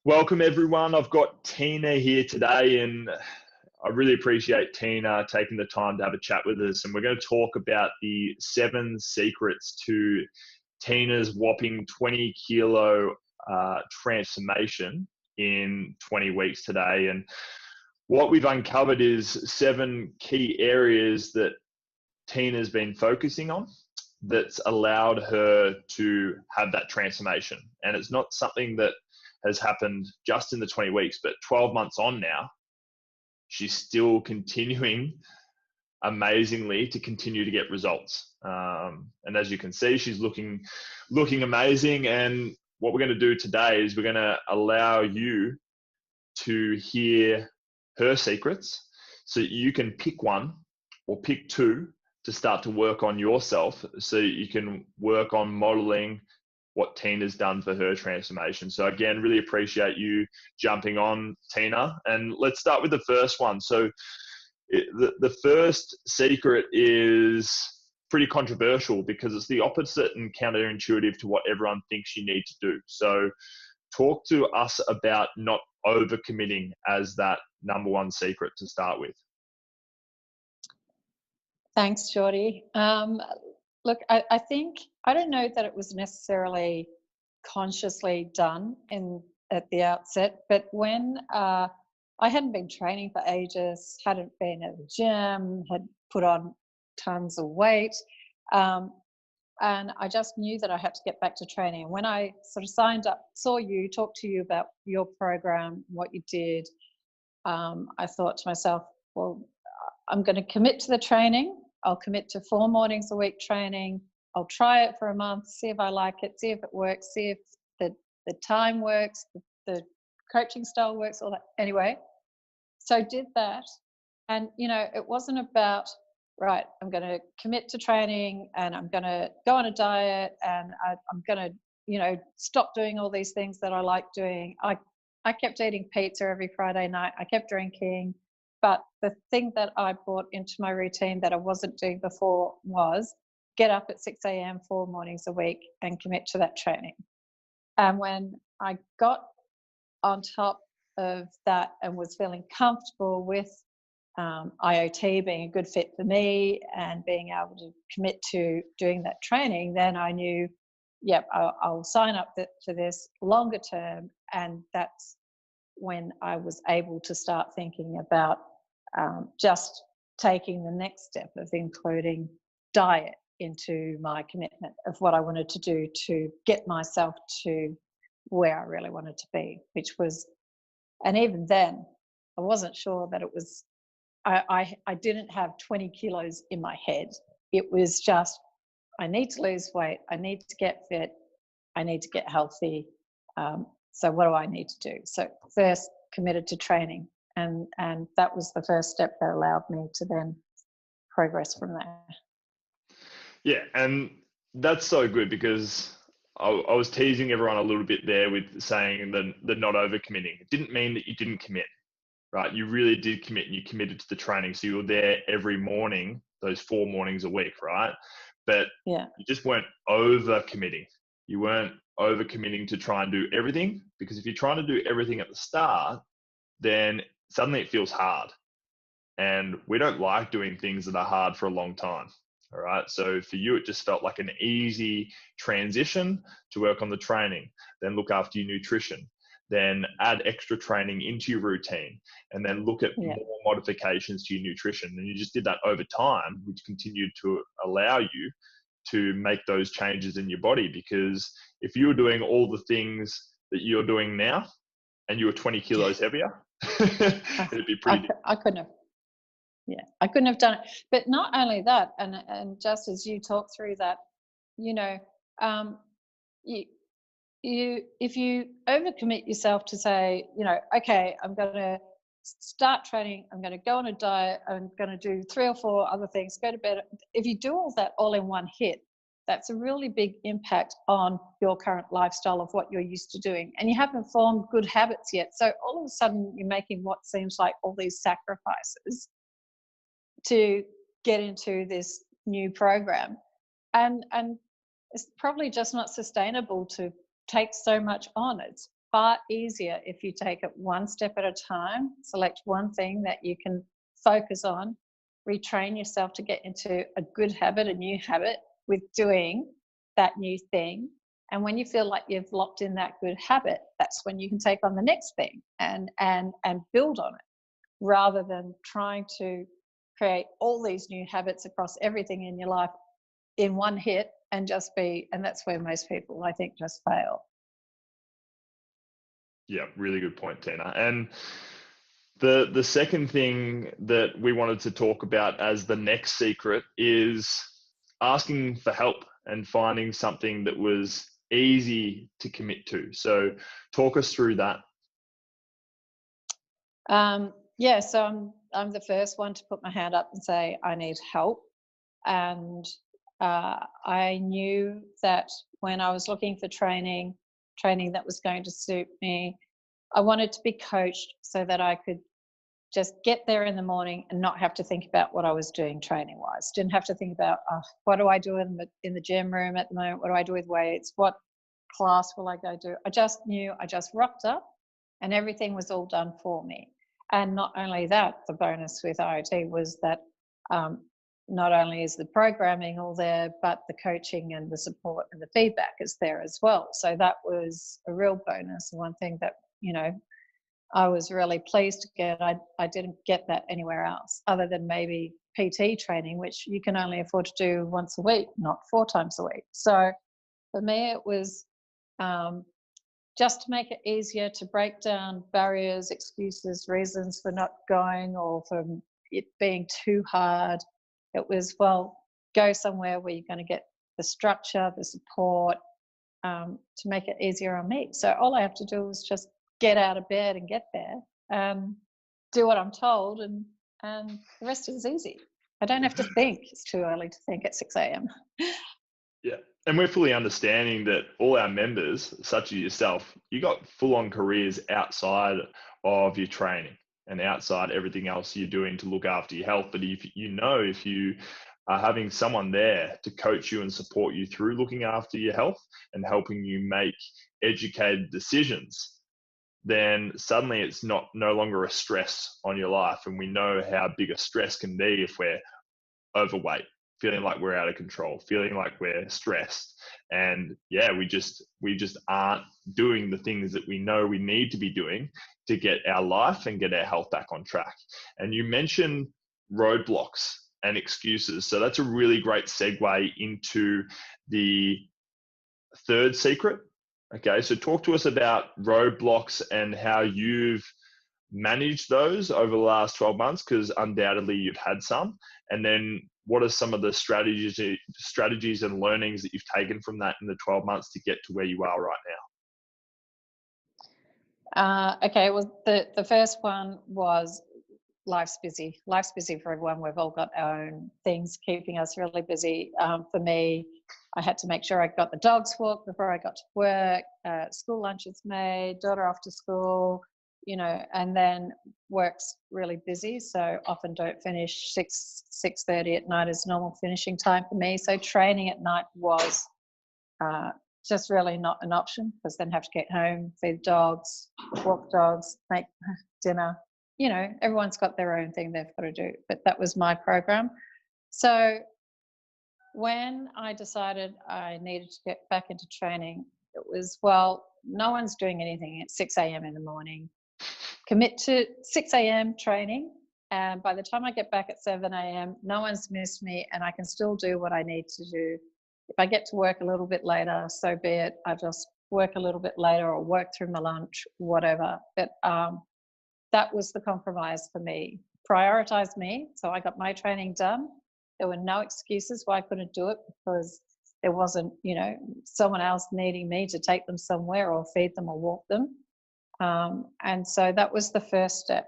Welcome everyone. I've got Teena here today, and I really appreciate Teena taking the time to have a chat with us. And we're going to talk about the 7 secrets to Teena's whopping 20 kilo transformation in 20 weeks today. And what we've uncovered is 7 key areas that Teena's been focusing on that's allowed her to have that transformation. And it's not something that has happened just in the 20 weeks, but 12 months on now, she's still continuing amazingly to continue to get results. And as you can see, she's looking amazing. And what we're going to do today is we're going to allow you to hear her secrets so you can pick one or pick 2 to start to work on yourself, so you can work on modeling what Teena's done for her transformation. So again, really appreciate you jumping on, Teena. And let's start with the first one. So the first secret is pretty controversial because it's the opposite and counterintuitive to what everyone thinks you need to do. So talk to us about not overcommitting as that number 1 secret to start with. Thanks, Geordie. Look, I think, I don't know that it was necessarily consciously done at the outset, but when I hadn't been training for ages, hadn't been at the gym, had put on tons of weight, and I just knew that I had to get back to training. And when I sort of signed up, saw you, talked to you about your program, what you did, I thought to myself, well, I'm going to commit to the training. I'll commit to 4 mornings a week training. I'll try it for a month, see if I like it, see if it works, see if the time works, the coaching style works, all that. Anyway, so I did that. And, it wasn't about, right, I'm going to commit to training and I'm going to go on a diet and I'm going to, stop doing all these things that I like doing. I kept eating pizza every Friday night. I kept drinking. But the thing that I brought into my routine that I wasn't doing before was get up at 6 a.m. 4 mornings a week and commit to that training. And when I got on top of that and was feeling comfortable with IoT being a good fit for me and being able to commit to doing that training, then I knew, yep, I'll sign up for this longer term. And that's when I was able to start thinking about just taking the next step of including diet into my commitment of what I wanted to do to get myself to where I really wanted to be, which was, and even then, I wasn't sure that it was, I didn't have 20 kilos in my head. It was just, I need to lose weight, I need to get fit, I need to get healthy. So what do I need to do? So first, committed to training. And that was the first step that allowed me to then progress from there. Yeah, and that's so good because I was teasing everyone a little bit there with saying the not overcommitting. It didn't mean that you didn't commit, right? You really did commit and you committed to the training. So you were there every morning, those 4 mornings a week, right? But yeah, you just weren't overcommitting. You weren't overcommitting to try and do everything, because if you're trying to do everything at the start, then suddenly it feels hard. And we don't like doing things that are hard for a long time. All right. So for you, it just felt like an easy transition to work on the training, then look after your nutrition, then add extra training into your routine, and then look at more modifications to your nutrition. And you just did that over time, which continued to allow you to make those changes in your body. Because if you were doing all the things that you're doing now and you were 20 kilos heavier, it'd be pretty different. I couldn't have. Yeah, I couldn't have done it. But not only that, and just as you talk through that, if you overcommit yourself to say, okay, I'm going to start training, I'm going to go on a diet, I'm going to do 3 or 4 other things, go to bed. If you do all that all in one hit, that's a really big impact on your current lifestyle of what you're used to doing. And you haven't formed good habits yet. So all of a sudden you're making what seems like all these sacrifices to get into this new program. And it's probably just not sustainable to take so much on. far easier if you take it one step at a time, select one thing that you can focus on, retrain yourself to get into a good habit, a new habit with doing that new thing. And when you feel like you've locked in that good habit, that's when you can take on the next thing and build on it, rather than trying to create all these new habits across everything in your life in one hit and that's where most people, I think, just fail. Yeah, really good point, Tina. And the second thing that we wanted to talk about as the next secret is asking for help and finding something that was easy to commit to. So talk us through that. Yeah, so I'm the first one to put my hand up and say I need help. And I knew that when I was looking for training that was going to suit me, I wanted to be coached so that I could just get there in the morning and not have to think about what I was doing training wise. Didn't have to think about what do I do in the gym room at the moment? What do I do with weights? What class will I go do? I just knew I just rocked up and everything was all done for me. And not only that, the bonus with IoT was that not only is the programming all there, but the coaching and the support and the feedback is there as well. So that was a real bonus. One thing that, I was really pleased to get. I didn't get that anywhere else other than maybe PT training, which you can only afford to do once a week, not 4 times a week. So for me, it was just to make it easier to break down barriers, excuses, reasons for not going or for it being too hard. It was, well, go somewhere where you're going to get the structure, the support, to make it easier on me. So all I have to do is just get out of bed and get there, do what I'm told, and the rest is easy. I don't have to think. It's too early to think at 6 a.m. Yeah. And we're fully understanding that all our members, such as yourself, you got full-on careers outside of your training and outside everything else you're doing to look after your health. But if you are having someone there to coach you and support you through looking after your health and helping you make educated decisions, then suddenly it's no longer a stress on your life. And we know how big a stress can be if we're overweight, feeling like we're out of control, feeling like we're stressed. And yeah, we just aren't doing the things that we know we need to be doing to get our life and get our health back on track. And you mentioned roadblocks and excuses. So that's a really great segue into the third secret. Okay, so talk to us about roadblocks and how you've managed those over the last 12 months, because undoubtedly you've had some. And then what are some of the strategies and learnings that you've taken from that in the 12 months to get to where you are right now? Okay, well, the first one was life's busy. Life's busy for everyone. We've all got our own things keeping us really busy. For me, I had to make sure I got the dogs walked before I got to work, school lunches made, daughter off to school, and then work's really busy. So often don't finish 6:30 at night is normal finishing time for me. So training at night was just really not an option, because then have to get home, feed dogs, walk dogs, make dinner. Everyone's got their own thing they've got to do, but that was my program. So when I decided I needed to get back into training, it was, well, no one's doing anything at 6 a.m. in the morning. Commit to 6 a.m. training, and by the time I get back at 7 a.m., no one's missed me, and I can still do what I need to do. If I get to work a little bit later, so be it. I just work a little bit later or work through my lunch, whatever. But that was the compromise for me. Prioritize me. So I got my training done. There were no excuses why I couldn't do it, because there wasn't, someone else needing me to take them somewhere or feed them or walk them. And so that was the first step.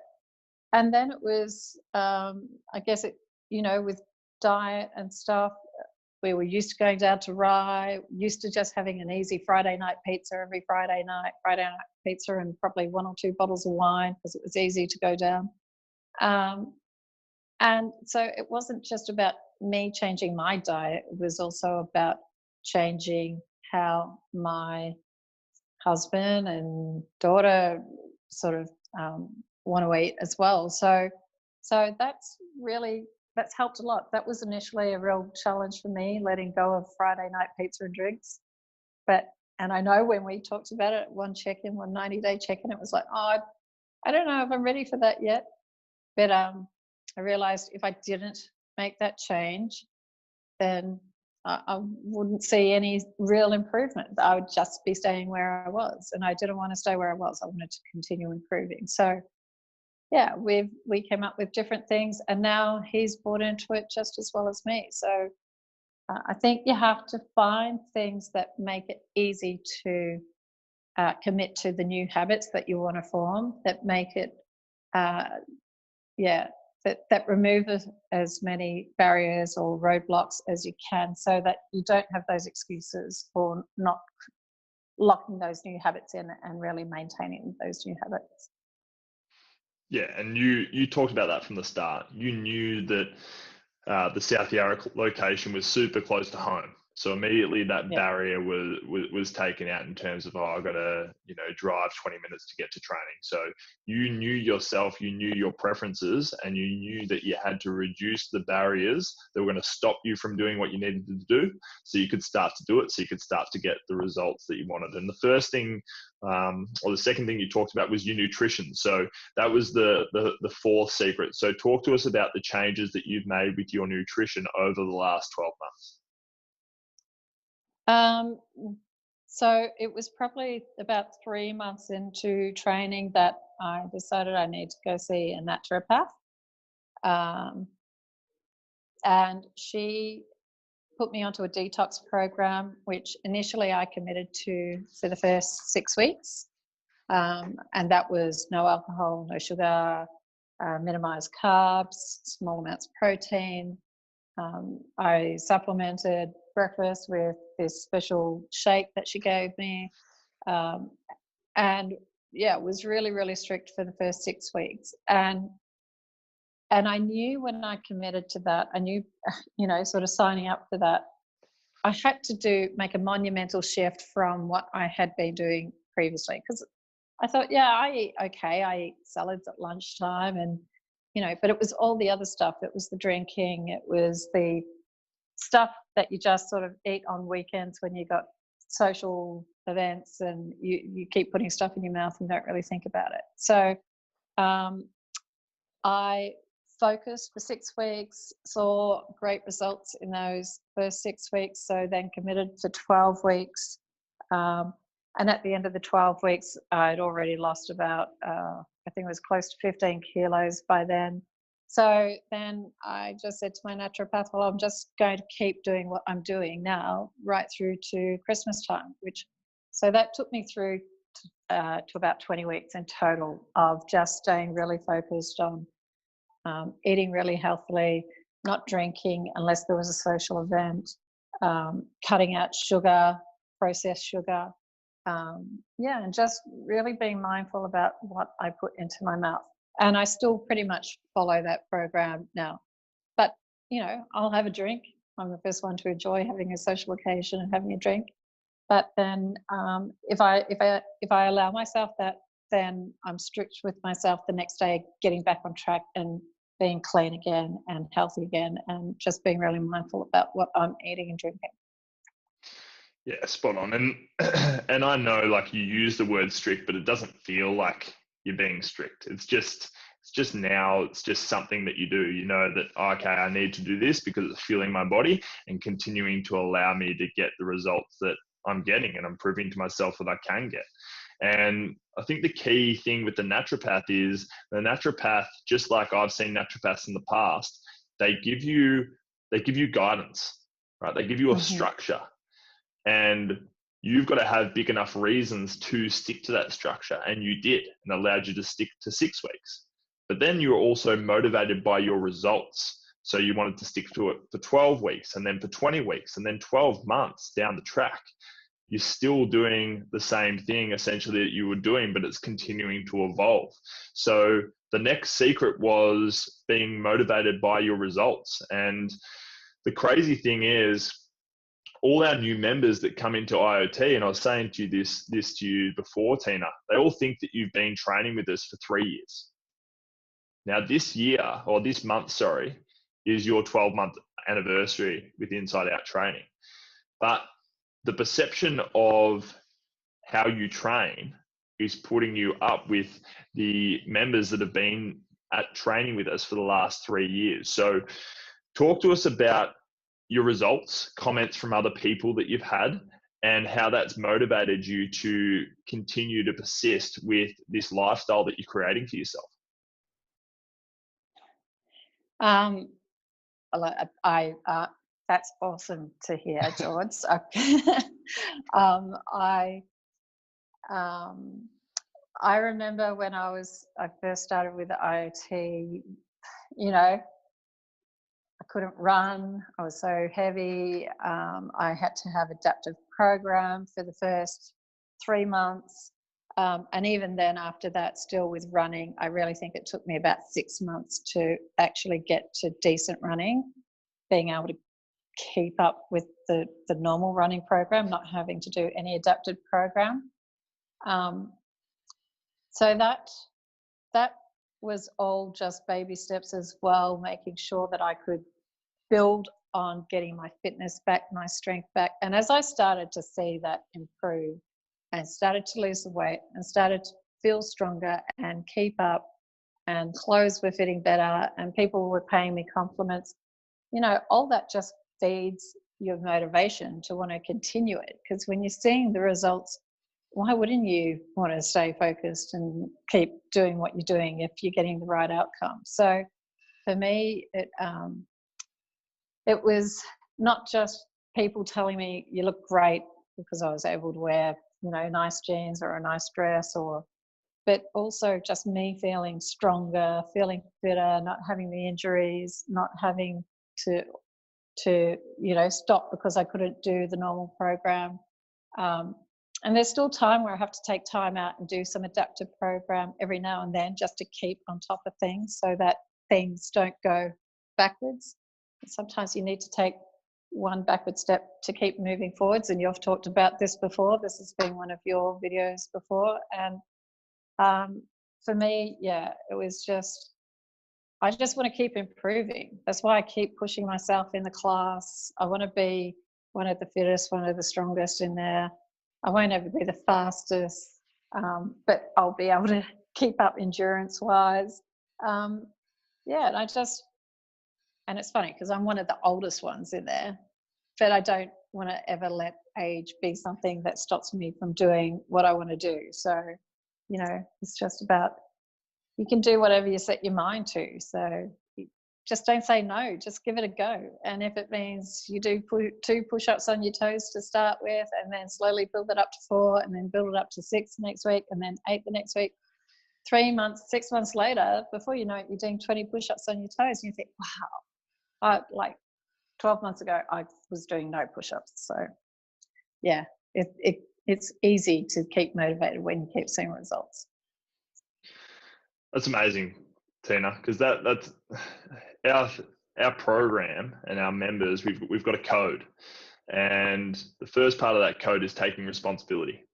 And then it was, I guess with diet and stuff, we were used to going down to Rye, used to just having an easy Friday night pizza every Friday night pizza and probably 1 or 2 bottles of wine, because it was easy to go down. And so it wasn't just about me changing my diet, it was also about changing how my husband and daughter sort of want to eat as well. So that's helped a lot. That was initially a real challenge for me, letting go of Friday night pizza and drinks. And I know when we talked about it, one 90-day check-in, it was like, oh, I don't know if I'm ready for that yet. But I realized if I didn't make that change, then I wouldn't see any real improvement. I would just be staying where I was, and I didn't want to stay where I was. I wanted to continue improving. So yeah, we came up with different things, and now he's bought into it just as well as me. So I think you have to find things that make it easy to commit to the new habits that you want to form, that make it that remove as many barriers or roadblocks as you can, so that you don't have those excuses for not locking those new habits in and really maintaining those new habits. Yeah, and you talked about that from the start. You knew that the South Yarra location was super close to home. So immediately that barrier was taken out in terms of, I've got to, drive 20 minutes to get to training. So you knew yourself, you knew your preferences, and you knew that you had to reduce the barriers that were going to stop you from doing what you needed to do, so you could start to do it, so you could start to get the results that you wanted. And the first thing, or the second thing you talked about was your nutrition. So that was the fourth secret. So talk to us about the changes that you've made with your nutrition over the last 12 months. So it was probably about 3 months into training that I decided I need to go see a naturopath. And she put me onto a detox program, which initially I committed to for the first 6 weeks. And that was no alcohol, no sugar, minimize carbs, small amounts of protein. I supplemented breakfast with this special shake that she gave me. And yeah, it was really, really strict for the first 6 weeks. And I knew when I committed to that, I knew, sort of signing up for that, I had to make a monumental shift from what I had been doing previously. Because I thought, yeah, I eat okay. I eat salads at lunchtime and, but it was all the other stuff. It was the drinking. It was the stuff that you just sort of eat on weekends when you got social events and you keep putting stuff in your mouth and don't really think about it. So I focused for 6 weeks, saw great results in those first 6 weeks, so then committed for 12 weeks. And at the end of the 12 weeks, I'd already lost about, I think it was close to 15 kilos by then. So then I just said to my naturopath, well, I'm just going to keep doing what I'm doing now right through to Christmas time, so that took me through to about 20 weeks in total of just staying really focused on eating really healthily, not drinking unless there was a social event, cutting out sugar, processed sugar, and just really being mindful about what I put into my mouth. And I still pretty much follow that program now. But, I'll have a drink. I'm the first one to enjoy having a social occasion and having a drink. But then if I allow myself that, then I'm strict with myself the next day, getting back on track and being clean again and healthy again, and just being really mindful about what I'm eating and drinking. Yeah, spot on. And I know, like, you use the word strict, but it doesn't feel like you're being strict. It's just something that you do. You know that, okay, I need to do this because it's fueling my body and continuing to allow me to get the results that I'm getting, and I'm proving to myself that I can get. And I think the key thing with the naturopath is the naturopath, just like I've seen naturopaths in the past, they give you guidance, right? They give you a structure, and you've got to have big enough reasons to stick to that structure. And you did, and allowed you to stick to 6 weeks. But then you were also motivated by your results. So you wanted to stick to it for 12 weeks, and then for 20 weeks, and then 12 months down the track. You're still doing the same thing essentially that you were doing, but it's continuing to evolve. So the next secret was being motivated by your results. And the crazy thing is, all our new members that come into IoT, and I was saying to you this to you before, Teena, they all think that you've been training with us for 3 years. Now, this month, sorry, is your 12-month anniversary with Inside Out Training. But the perception of how you train is putting you up with the members that have been at training with us for the last 3 years. So talk to us about your results, comments from other people that you've had, and how that's motivated you to continue to persist with this lifestyle that you're creating for yourself. Um, that's awesome to hear, George. I I remember when I first started with the IoT, you know, I couldn't run. I was so heavy. I had to have adaptive program for the first 3 months. And even then, after that, still with running, I really think it took me about 6 months to actually get to decent running, being able to keep up with the normal running program, not having to do any adapted program. So that was all just baby steps as well, making sure that I could build on getting my fitness back, my strength back. And as I started to see that improve and started to lose the weight and started to feel stronger and keep up, and clothes were fitting better and people were paying me compliments, all that just feeds your motivation to want to continue it. Because when you're seeing the results, why wouldn't you want to stay focused and keep doing what you're doing if you're getting the right outcome? So for me, it was not just people telling me you look great because I was able to wear, nice jeans or a nice dress, but also just me feeling stronger, feeling fitter, not having the injuries, not having to stop because I couldn't do the normal program. And there's still time where I have to take time out and do some adaptive program every now and then just to keep on top of things so that things don't go backwards. Sometimes you need to take one backward step to keep moving forwards. And you've talked about this before. This has been one of your videos before. And for me, it was I just want to keep improving. That's why I keep pushing myself in the class. I want to be one of the fittest, one of the strongest in there. I won't ever be the fastest, but I'll be able to keep up endurance-wise. And and it's funny because I'm one of the oldest ones in there, but I don't want to ever let age be something that stops me from doing what I want to do. So, it's just about, you can do whatever you set your mind to. So just don't say no, just give it a go. And if it means you do 2 push-ups on your toes to start with, and then slowly build it up to 4, and then build it up to 6 next week, and then 8 the next week, 6 months later, before you know it, you're doing 20 push-ups on your toes, and you think, wow, like 12 months ago, I was doing no push-ups. So yeah, it's easy to keep motivated when you keep seeing results. That's amazing, Teena, because that's our program and our members. We've got a code, and the first part of that code is taking responsibility.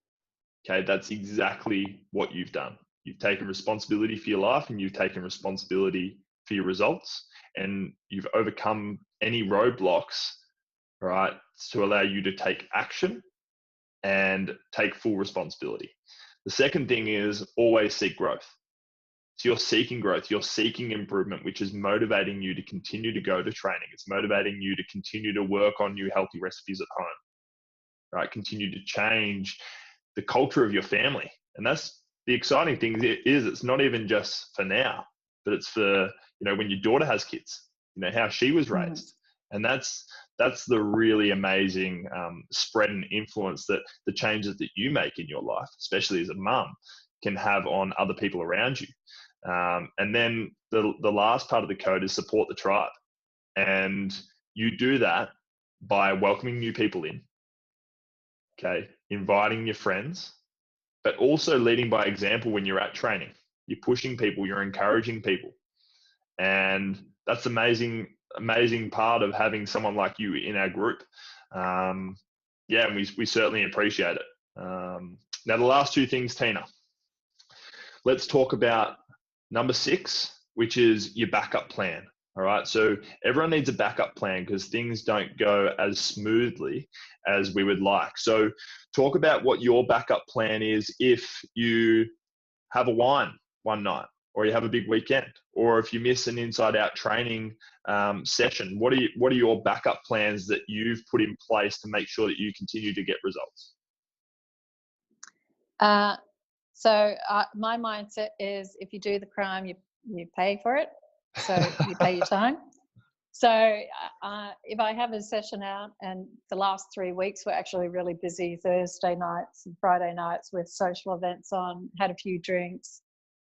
Okay, that's exactly what you've done. You've taken responsibility for your life, and you've taken responsibility for your results, and you've overcome any roadblocks, right, to allow you to take action and take full responsibility. The second thing is always seek growth. So you're seeking growth, you're seeking improvement, which is motivating you to continue to go to training. It's motivating you to continue to work on new healthy recipes at home, right? Continue to change the culture of your family. And that's the exciting thing is it's not even just for now, but it's for, when your daughter has kids, how she was raised. And that's the really amazing spread and influence that the changes that you make in your life, especially as a mum, can have on other people around you. And then the last part of the code is support the tribe. And you do that by welcoming new people in, okay, inviting your friends, but also leading by example when you're at training. You're pushing people, you're encouraging people. And that's amazing part of having someone like you in our group. Yeah, and we certainly appreciate it. Now, the last two things, Teena. Let's talk about number 6, which is your backup plan. All right. So everyone needs a backup plan because things don't go as smoothly as we would like. So talk about what your backup plan is if you have a wine one night, or you have a big weekend, or if you miss an inside out training session. What are your backup plans that you've put in place to make sure that you continue to get results? My mindset is, if you do the crime, you pay for it. So you pay your time. So if I have a session out, and the last 3 weeks were actually really busy, Thursday nights and Friday nights with social events on, had a few drinks,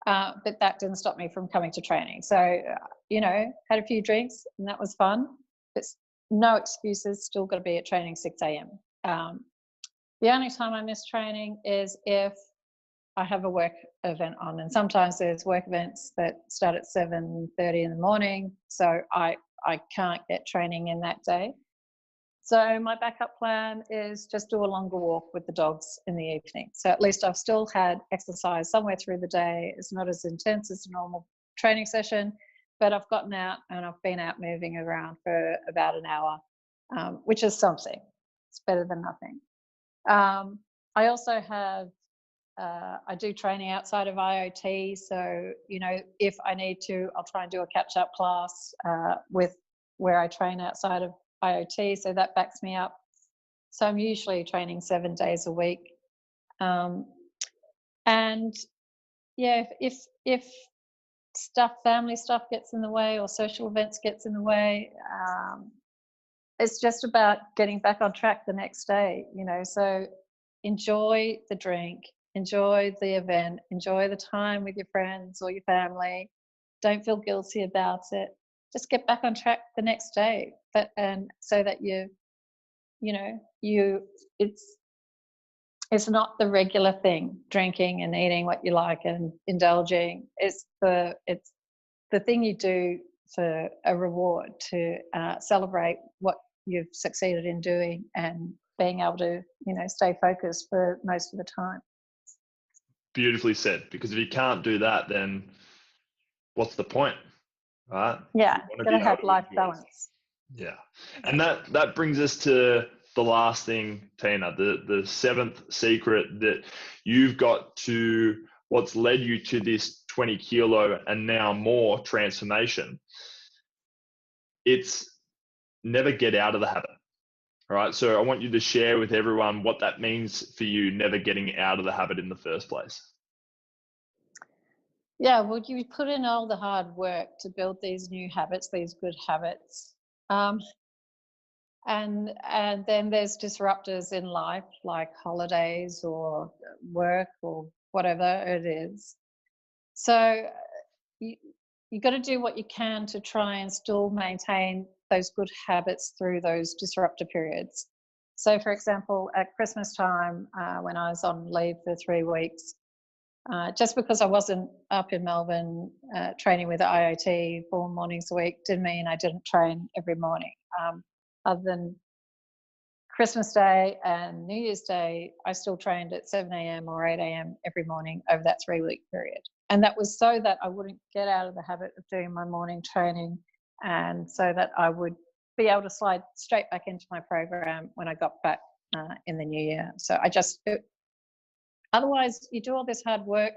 but that didn't stop me from coming to training. So, had a few drinks and that was fun, but no excuses, still got to be at training 6 a.m. The only time I miss training is if I have a work event on, and sometimes there's work events that start at 7:30 in the morning, so I can't get training in that day. So my backup plan is just do a longer walk with the dogs in the evening. So at least I've still had exercise somewhere through the day. It's not as intense as a normal training session, but I've gotten out and I've been out moving around for about an hour, which is something. It's better than nothing. I also have I do training outside of IoT, so if I need to, I'll try and do a catch-up class with where I train outside of IoT, so that backs me up. So I'm usually training 7 days a week, and yeah, if family stuff gets in the way or social events gets in the way, it's just about getting back on track the next day. So enjoy the drink. Enjoy the event, enjoy the time with your friends or your family. Don't feel guilty about it. Just get back on track the next day. And so that it's not the regular thing, drinking and eating what you like and indulging. It's the thing you do for a reward, to celebrate what you've succeeded in doing and being able to, stay focused for most of the time. Beautifully said, because if you can't do that, then what's the point, right? Yeah, gotta have life balance. Yeah, and that brings us to the last thing, Teena, the 7th secret that you've got to what's led you to this 20 kilo and now more transformation. It's never get out of the habit. All right, so I want you to share with everyone what that means for you, never getting out of the habit in the first place. Yeah, well, you put in all the hard work to build these new habits, these good habits. And then there's disruptors in life, like holidays or work or whatever it is. So you got to do what you can to try and still maintain those good habits through those disruptor periods. So, for example, at Christmas time, when I was on leave for 3 weeks, just because I wasn't up in Melbourne training with the IoT 4 mornings a week didn't mean I didn't train every morning. Other than Christmas Day and New Year's Day, I still trained at 7 a.m. or 8 a.m. every morning over that 3-week period. And that was so that I wouldn't get out of the habit of doing my morning training, and so that I would be able to slide straight back into my program when I got back in the new year. So otherwise, you do all this hard work,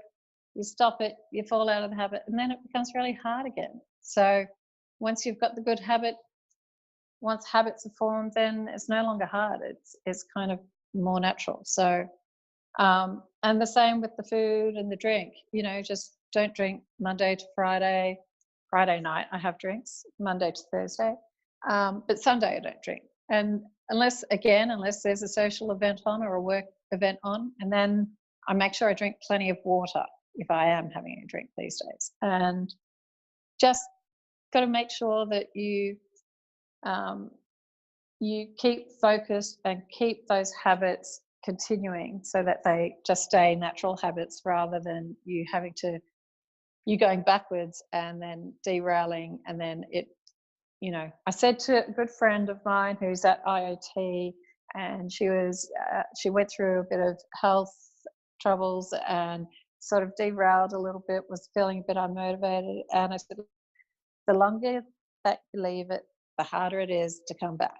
you stop it, you fall out of the habit, and then it becomes really hard again. So once you've got the good habit, once habits are formed, then it's no longer hard. It's kind of more natural. So, and the same with the food and the drink. Just don't drink Monday to Friday. Friday night I have drinks, Monday to Thursday, but Sunday I don't drink. And unless there's a social event on or a work event on, and then I make sure I drink plenty of water if I am having a drink these days. And just got to make sure that you keep focused and keep those habits continuing, so that they just stay natural habits, rather than you going backwards and then derailing, and then it I said to a good friend of mine who's at IoT, and she went through a bit of health troubles and sort of derailed a little bit, was feeling a bit unmotivated. And I said, the longer that you leave it, the harder it is to come back.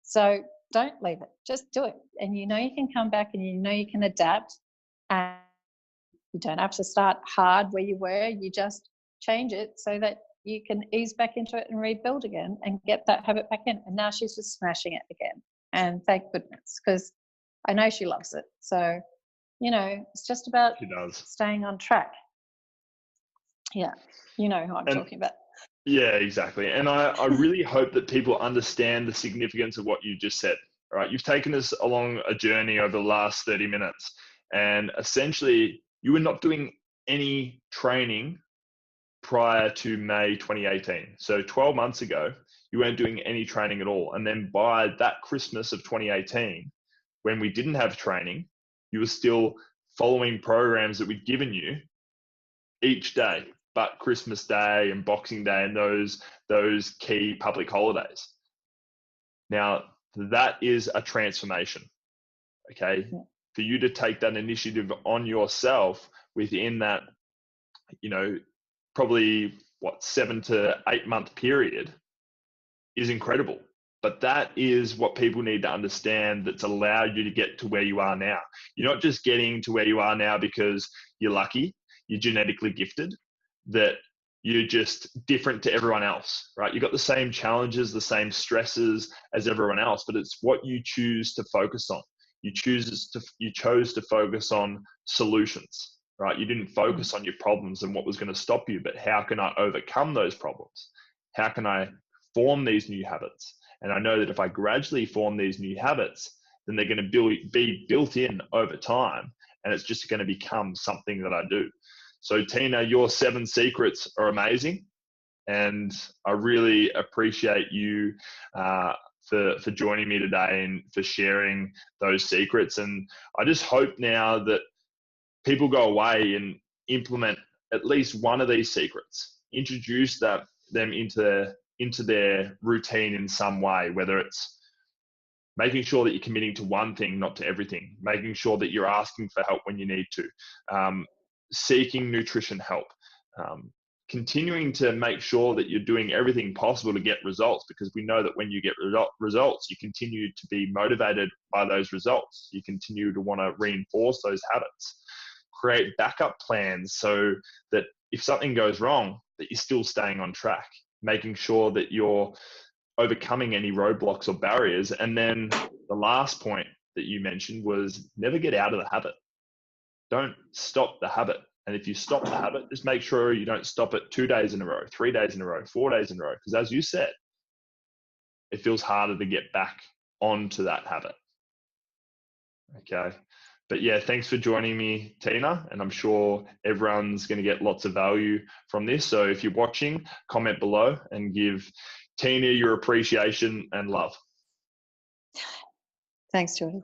So don't leave it, just do it. And you can come back, and you can adapt, and you don't have to start hard where you were. You just change it so that you can ease back into it and rebuild again and get that habit back in. And now she's just smashing it again. And thank goodness, because I know she loves it. So, it's just about staying on track. Yeah, you know who I'm talking about. Yeah, exactly. And I really hope that people understand the significance of what you just said. All right, you've taken us along a journey over the last 30 minutes, and essentially you were not doing any training prior to May 2018. So 12 months ago, you weren't doing any training at all. And then by that Christmas of 2018, when we didn't have training, you were still following programs that we'd given you each day, but Christmas Day and Boxing Day and those key public holidays. Now, that is a transformation, okay? For you to take that initiative on yourself within that, probably 7 to 8 month period is incredible. But that is what people need to understand, that's allowed you to get to where you are now. You're not just getting to where you are now because you're lucky, you're genetically gifted, that you're just different to everyone else, right? You've got the same challenges, the same stresses as everyone else, but it's what you choose to focus on. You chose to focus on solutions, right? You didn't focus on your problems and what was going to stop you, but how can I overcome those problems? How can I form these new habits? And I know that if I gradually form these new habits, then they're going to be built in over time, and it's just going to become something that I do. So Teena, your 7 secrets are amazing, and I really appreciate you for joining me today and for sharing those secrets. And I just hope now that people go away and implement at least one of these secrets, introduce them into their routine in some way, whether it's making sure that you're committing to one thing, not to everything, making sure that you're asking for help when you need to, seeking nutrition help, continuing to make sure that you're doing everything possible to get results, because we know that when you get results, you continue to be motivated by those results. You continue to want to reinforce those habits, create backup plans so that if something goes wrong, that you're still staying on track, making sure that you're overcoming any roadblocks or barriers. And then the last point that you mentioned was never get out of the habit. Don't stop the habit. And if you stop the habit, just make sure you don't stop it 2 days in a row, 3 days in a row, 4 days in a row. Because as you said, it feels harder to get back onto that habit. Okay. But yeah, thanks for joining me, Teena. And I'm sure everyone's going to get lots of value from this. So if you're watching, comment below and give Teena your appreciation and love. Thanks, Jordan.